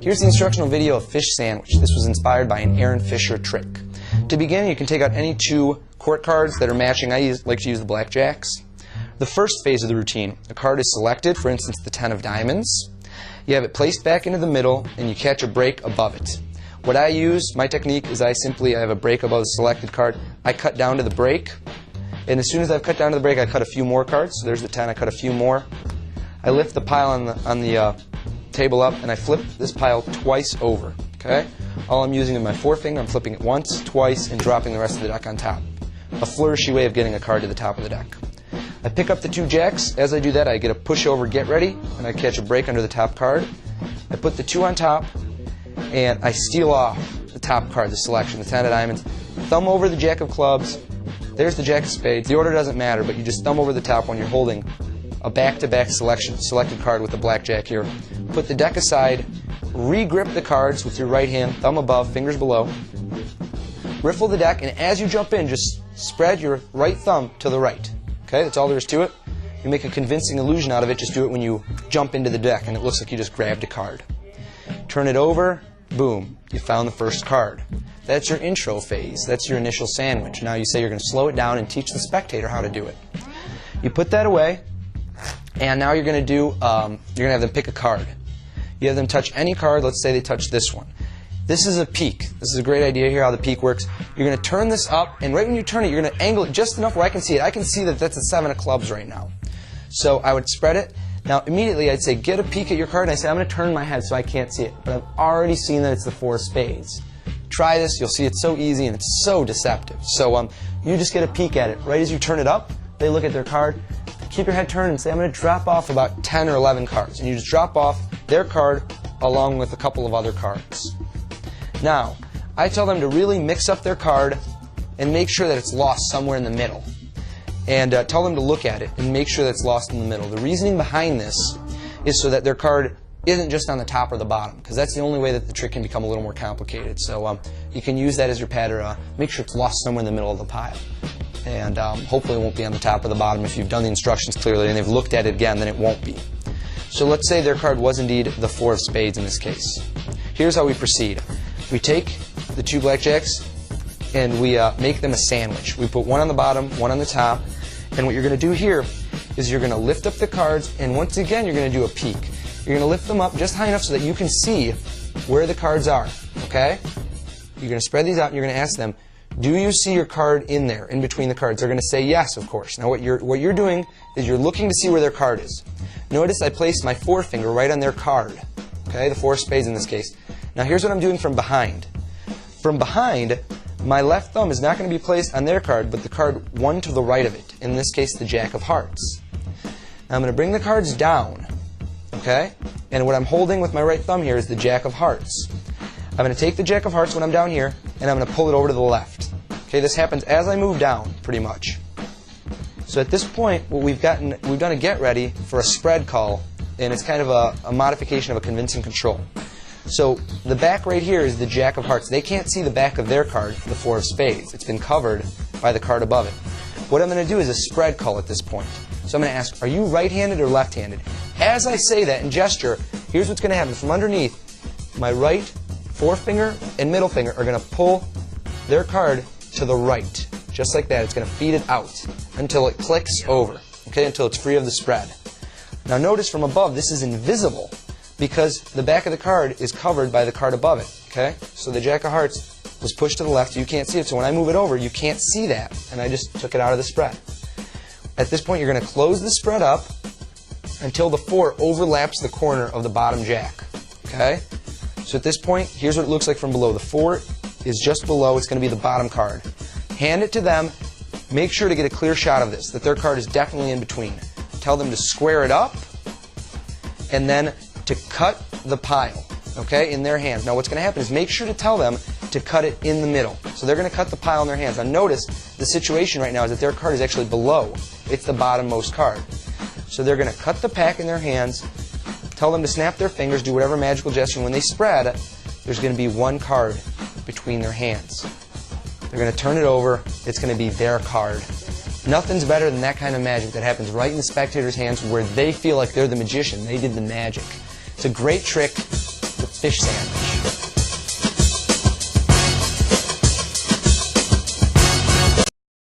Here's the instructional video of fish sandwich. This was inspired by an Aaron Fisher trick. To begin, you can take out any two court cards that are matching. I like to use the blackjacks. The first phase of the routine, a card is selected, for instance the 10 of diamonds. You have it placed back into the middle and you catch a break above it. What I use, my technique, is I have a break above the selected card. I cut down to the break, and as soon as I've cut down to the break, I cut a few more cards. So there's the 10, I cut a few more. I lift the pile on the table up and I flip this pile twice over. Okay? All I'm using is my forefinger. I'm flipping it once, twice, and dropping the rest of the deck on top. A flourishy way of getting a card to the top of the deck. I pick up the two jacks. As I do that, I get a pushover get ready, and I catch a break under the top card. I put the two on top, and I steal off the top card, the selection, the 10 of diamonds. Thumb over the jack of clubs. There's the jack of spades. The order doesn't matter, but you just thumb over the top when you're holding a back-to-back selected card with the blackjack here. Put the deck aside, re-grip the cards with your right hand, thumb above, fingers below. Riffle the deck, and as you jump in, just spread your right thumb to the right. Okay, that's all there is to it. You make a convincing illusion out of it. Just do it when you jump into the deck, and it looks like you just grabbed a card. Turn it over, boom, you found the first card. That's your intro phase. That's your initial sandwich. Now you say you're going to slow it down and teach the spectator how to do it. You put that away, and now you're going to have them pick a card. You have them touch any card. Let's say they touch this one. This is a peek. This is a great idea here how the peek works. You're going to turn this up, and right when you turn it, you're going to angle it just enough where I can see it. I can see that that's a 7 of clubs right now. So I would spread it. Now immediately I'd say get a peek at your card, and I say I'm going to turn my head so I can't see it. But I've already seen that it's the 4 of spades. Try this. You'll see it's so easy and it's so deceptive. So you just get a peek at it. Right as you turn it up, they look at their card. Keep your head turned and say I'm going to drop off about 10 or 11 cards. And you just drop off their card along with a couple of other cards. Now, I tell them to really mix up their card and make sure that it's lost somewhere in the middle. And tell them to look at it and make sure that it's lost in the middle. The reasoning behind this is so that their card isn't just on the top or the bottom, because that's the only way that the trick can become a little more complicated. So you can use that as your pattern. Make sure it's lost somewhere in the middle of the pile. And hopefully it won't be on the top or the bottom. If you've done the instructions clearly and they've looked at it again, then it won't be. So let's say their card was indeed the 4 of spades in this case. Here's how we proceed. We take the two blackjacks and we make them a sandwich. We put one on the bottom, one on the top, and what you're going to do here is you're going to lift up the cards, and once again you're going to do a peek. You're going to lift them up just high enough so that you can see where the cards are. Okay? You're going to spread these out and you're going to ask them, do you see your card in there, in between the cards? They're going to say yes, of course. Now what you're doing is you're looking to see where their card is. Notice I placed my forefinger right on their card. Okay, the 4 of spades in this case. Now here's what I'm doing from behind. From behind, my left thumb is not going to be placed on their card, but the card one to the right of it. In this case, the jack of hearts. Now I'm going to bring the cards down. Okay? And what I'm holding with my right thumb here is the jack of hearts. I'm going to take the jack of hearts when I'm down here, and I'm going to pull it over to the left. Okay, this happens as I move down, pretty much. So at this point, what we've done a get ready for a spread call, and it's kind of a modification of a convincing control. So the back right here is the jack of hearts. They can't see the back of their card, the 4 of spades. It's been covered by the card above it. What I'm going to do is a spread call at this point. So I'm going to ask, are you right-handed or left-handed? As I say that and gesture, here's what's going to happen. From underneath, my right forefinger and middle finger are going to pull their card to the right. Just like that. It's going to feed it out until it clicks over. Okay, until it's free of the spread. Now notice from above, this is invisible because the back of the card is covered by the card above it. Okay, so the jack of hearts was pushed to the left, so you can't see it. So when I move it over, you can't see that, and I just took it out of the spread. At this point, you're going to close the spread up until the 4 overlaps the corner of the bottom jack. Okay, so at this point, here's what it looks like from below. The 4 is just below. It's going to be the bottom card. Hand it to them. Make sure to get a clear shot of this, that their card is definitely in between. Tell them to square it up and then to cut the pile, okay, in their hands. Now what's going to happen is make sure to tell them to cut it in the middle. So they're going to cut the pile in their hands. Now notice the situation right now is that their card is actually below. It's the bottommost card. So they're going to cut the pack in their hands, tell them to snap their fingers, do whatever magical gesture. When they spread, there's going to be one card between their hands. They're going to turn it over. It's going to be their card. Nothing's better than that kind of magic that happens right in the spectator's hands where they feel like they're the magician. They did the magic. It's a great trick. fish sandwich.